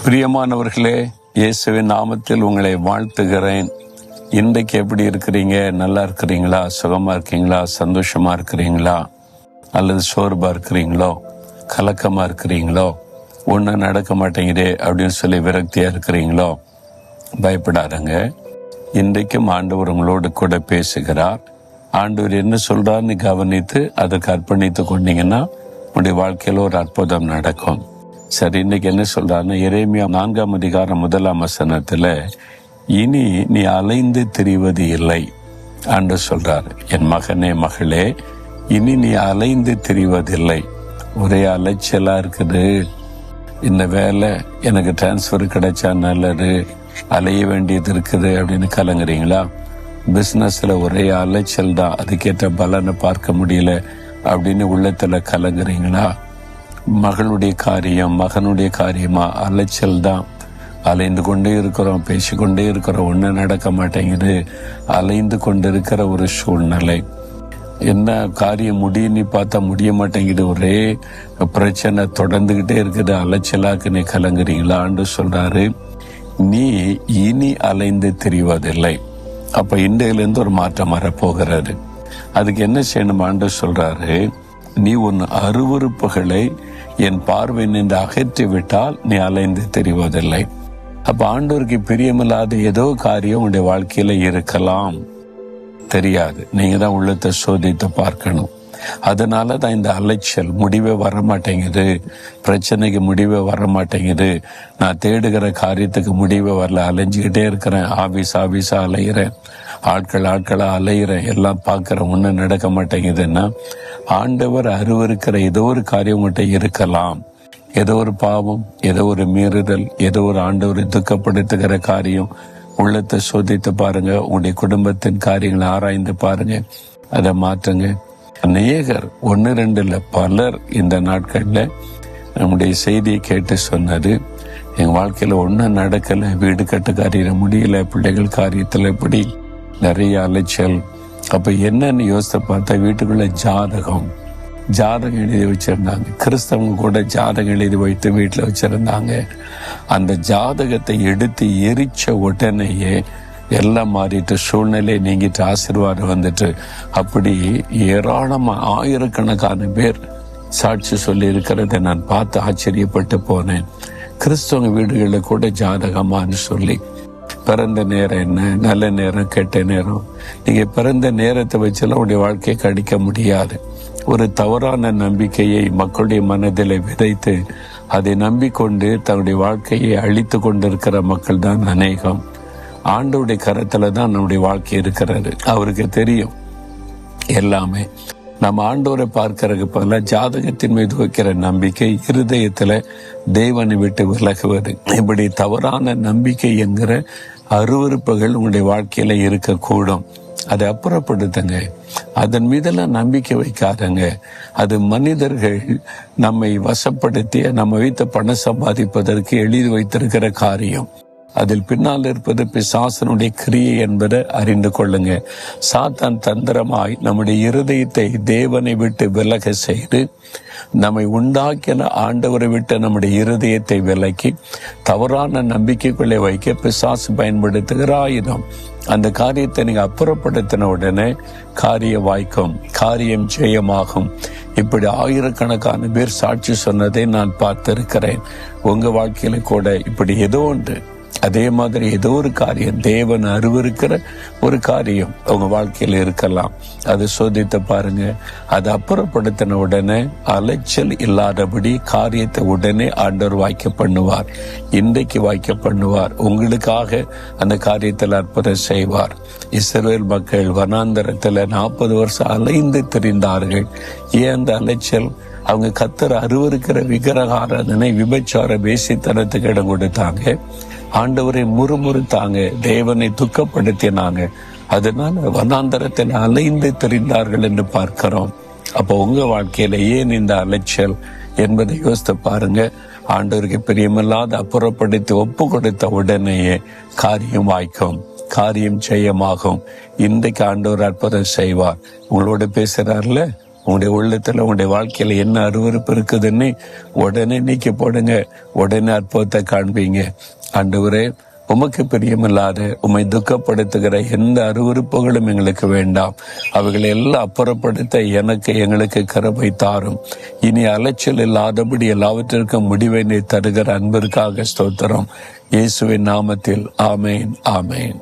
பிரியமானவர்களே, இயேசுவின் நாமத்தில் உங்களை வாழ்த்துகிறேன். இன்றைக்கு எப்படி இருக்கிறீங்க? நல்லா இருக்கிறீங்களா? சுகமா இருக்கீங்களா? சந்தோஷமா இருக்கிறீங்களா? அல்லது சோர்வா இருக்கிறீங்களோ? கலக்கமா இருக்கிறீங்களோ? ஒன்றும் நடக்க மாட்டேங்குதே அப்படின்னு சொல்லி விரக்தியா இருக்கிறீங்களோ? பயப்படாதங்க. இன்றைக்கும் ஆண்டவர் உங்களோடு கூட பேசுகிறார். ஆண்டவர் என்ன சொல்றாருன்னு கவனித்து அதற்கு அர்ப்பணித்து கொண்டீங்கன்னா உங்களுடைய வாழ்க்கையில் ஒரு அற்புதம் நடக்கும். சரி, இன்னைக்கு என்ன சொல்றாருன்னா, எரேமியா 4ஆம் அதிகாரம் 1ஆம் வசனத்துல, இனி நீ அலைந்து திரிவது இல்லை என்று சொல்றாரு. என் மகனே, மகளே, இனி நீ அலைந்து திரிவதில்லை. ஒரே அலைச்சலா இருக்குது. இந்த வேலை எனக்கு டிரான்ஸ்ஃபர் கிடைச்சா நல்லது, அலைய வேண்டியது இருக்குது அப்படின்னு கலங்குறீங்களா? பிசினஸ்ல ஒரே அலைச்சல் தான், அதுக்கேற்ற பலனை பார்க்க முடியல அப்படின்னு உள்ளத்துல கலங்குறீங்களா? மகளுடைய காரியம், மகனுடைய காரியமா அலைச்சல் தான். அலைந்து கொண்டே இருக்கிறோம், பேசிக்கொண்டே இருக்கிறோம், ஒன்றும் நடக்க மாட்டேங்குது. அலைந்து கொண்டிருக்கிற ஒரு சூழ்நிலை. என்ன காரியம் முடியும்னு பார்த்தா முடிய மாட்டேங்குது. ஒரே பிரச்சனை தொடர்ந்துகிட்டே இருக்குது. அலைச்சலாக்கு நீ கலங்குறீங்களான்னு சொல்றாரு. நீ இனி அலைந்து திரிவதில்லை. அப்ப இன்றையிலிருந்து ஒரு மாற்றம் வரப்போகிறது. அதுக்கு என்ன செய்யணுமான்னு சொல்றாரு. நீ உன் அருவருப்புகளை என் பார்வை நின்று அகற்றி விட்டால் நீ அலைந்து தெரிவதில்லை. அப்ப ஆண்டவருக்கு பிரியமில்லாத ஏதோ காரியம் உடைய வாழ்க்கையில இருக்கலாம், தெரியாது. நீங்க தான் உள்ளத்தை சோதித்து பார்க்கணும். அதனாலதான் இந்த அலைச்சல், முடிவே வர மாட்டேங்குது, பிரச்சனைக்கு முடிவே வர மாட்டேங்குது, நான் தேடுகிற காரியத்துக்கு முடிவே வரல, அலைஞ்சுக்கிட்டே இருக்கிறேன், ஆபீஸா அலையிறேன், ஆட்களா அலையிறேன், எல்லாம் பார்க்கிறேன், ஒன்றும் நடக்க மாட்டேங்குதுன்னா ஆண்டவர் அருவருக்கிற ஏதோ ஒரு காரியம் உங்கள்கிட்ட இருக்கலாம். ஏதோ ஒரு பாவம், ஏதோ ஒரு மீறுதல், ஏதோ ஒரு ஆண்டவரை துக்கப்படுத்துகிற காரியம். உள்ளத்தை சோதித்து பாருங்க. உங்களுடைய குடும்பத்தின் காரியங்களை ஆராய்ந்து பாருங்க, அதை மாற்றுங்க. அநேகர், 1-2 இல்ல, பலர் இந்த நாட்கள்ல நம்முடைய செய்தியை கேட்டு சொன்னது, எங்க வாழ்க்கையில ஒன்றும் நடக்கல, வீடு கட்ட காரியம் முடியல, பிள்ளைகள் காரியத்துல இப்படி நிறைய அலைச்சல். அப்ப என்னன்னு யோசித்து பார்த்தா, வீட்டுக்குள்ள ஜாதகம் எழுதி வச்சிருந்தாங்க. கிறிஸ்தவங்க கூட ஜாதகம் எழுதி வைத்து வீட்டுல வச்சிருந்தாங்க. அந்த ஜாதகத்தை எடுத்து எரிச்ச உடனேயே எல்லாம் மாறிட்டு, சூழ்நிலை நீங்கிட்டு, ஆசீர்வாதம் வந்துட்டு, அப்படி ஏராளமா ஆயிரக்கணக்கான பேர் சாட்சி சொல்லி இருக்கிறத நான் பார்த்து ஆச்சரியப்பட்டு போனேன். கிறிஸ்தவ வீடுகளில் கூட ஜாதகமானு சொல்லி, பிறந்த நேரம் என்ன, நல்ல நேரம், கெட்ட நேரம், நீங்க பிறந்த நேரத்தை வச்செல்லாம் உடைய வாழ்க்கையை கடிக்க முடியாது. ஒரு தவறான நம்பிக்கையை மக்களுடைய மனதில் விதைத்து அதை நம்பிக்கொண்டு தன்னுடைய வாழ்க்கையை அழித்து கொண்டிருக்கிற மக்கள் தான் அநேகம். ஆண்டவருடைய கரத்துல தான் நம்முடைய வாழ்க்கை இருக்கிறது. அவருக்கு தெரியும் எல்லாமே. நம்ம ஆண்டவரை பார்க்கறதுக்கு பதிலா ஜாதகத்தின் மீது வைக்கிற நம்பிக்கை, இருதயத்துல தேவனை விட்டு விலகுவது, இப்படி தவறான நம்பிக்கை என்கிற அருவருப்புகள் உங்களுடைய வாழ்க்கையில இருக்கக்கூடும். அதை அப்புறப்படுத்துங்க. அதன் மீதெல்லாம் நம்பிக்கை வைக்காதங்க. அது மனிதர்கள் நம்மை வசப்படுத்தி நம்ம வைத்த பணம் சம்பாதிப்பதற்கு எழுதி வைத்திருக்கிற காரியம். அதில் பின்னால் இருப்பது பிசாசனுடைய கிரியை என்பதை அறிந்து கொள்ளுங்க. சாத்தான் தந்திரமாய் நம்முடைய இருதயத்தை தேவனை விட்டு விலக செய்து, நம்மை உண்டாக்கின ஆண்டவரை விட்டு நம்முடைய இருதயத்தை விலக்கி தவறான நம்பிக்கைக்குள்ளே வைக்க பிசாசு பயன்படுத்துகிற ஆயுதம். அந்த காரியத்தை நீங்க அப்புறப்படுத்தின உடனே காரியம் வாய்க்கும், காரியம் ஜெயமாகும். இப்படி ஆயிரக்கணக்கான பேர் சாட்சி சொன்னதை நான் பார்த்திருக்கிறேன். உங்க வாழ்க்கையில கூட இப்படி ஏதோ ஒன்று, அதே மாதிரி ஏதோ ஒரு காரியம், தேவன் அருவருக்கிற ஒரு காரியம் உங்க வாழ்க்கையில இருக்கலாம். அதை சோதித்து பாருங்க. அதை அப்புறப்படுத்தின உடனே அலைச்சல் இல்லாதபடி காரியத்தை உடனே ஆண்டவர் வாய்க்க பண்ணுவார். இன்றைக்கு வாய்க்க பண்ணுவார். உங்களுக்காக அந்த காரியத்தில் அற்புதம் செய்வார். இஸ்ரவேல் மக்கள் வனாந்தரத்துல 40 வருஷம் அலைந்து திரிந்தார்கள். ஏன் அந்த அலைச்சல்? அவங்க கர்த்தர் அருவருக்கிற விக்கிரக ஆராதனை, விபச்சார, வேசித்தனத்துக்கு இடம் கொடுத்தாங்க. ஆண்டவரை முறுமுறுத்தாங்க, தேவனை துக்கப்படுத்தினாங்க. அதனால வனாந்தரத்தில் அலைந்து திரிந்தார்கள் என்று பார்க்கிறோம். அப்போ உங்க வாழ்க்கையில ஏன் இந்த அலைச்சல் என்பதை யோசித்து பாருங்க. ஆண்டவருக்கு பிரியமில்லாத அப்புறப்படுத்தி ஒப்பு கொடுத்த உடனேயே காரியம் வாய்க்கும், காரியம் ஜெயமாகும். இன்றைக்கு ஆண்டவர் அற்புதம் செய்வார். உங்களோட பேசுறாருல, உங்களுடைய உள்ளத்துல உங்களுடைய வாழ்க்கையில என்ன அருவருப்பு இருக்குதுன்னு உடனே நீக்கி போடுங்க. உடனே அற்புதத்தை காண்பீங்க. ஆண்டவரே, உமக்கு பிரியமில்லாத உம்மை துக்கப்படுத்துகிற எந்த அருவருப்புகளும் எங்களுக்கு வேண்டாம். அவைகளை எல்லாம் அப்புறப்படுத்த எங்களுக்கு கிருபை தாரும். இனி அலைச்சல் இல்லாதபடி எல்லாவற்றிற்கும் முடிவை நீ தருகிற அன்பிற்காக ஸ்தோத்திரம். இயேசுவின் நாமத்தில் ஆமேன், ஆமேன்.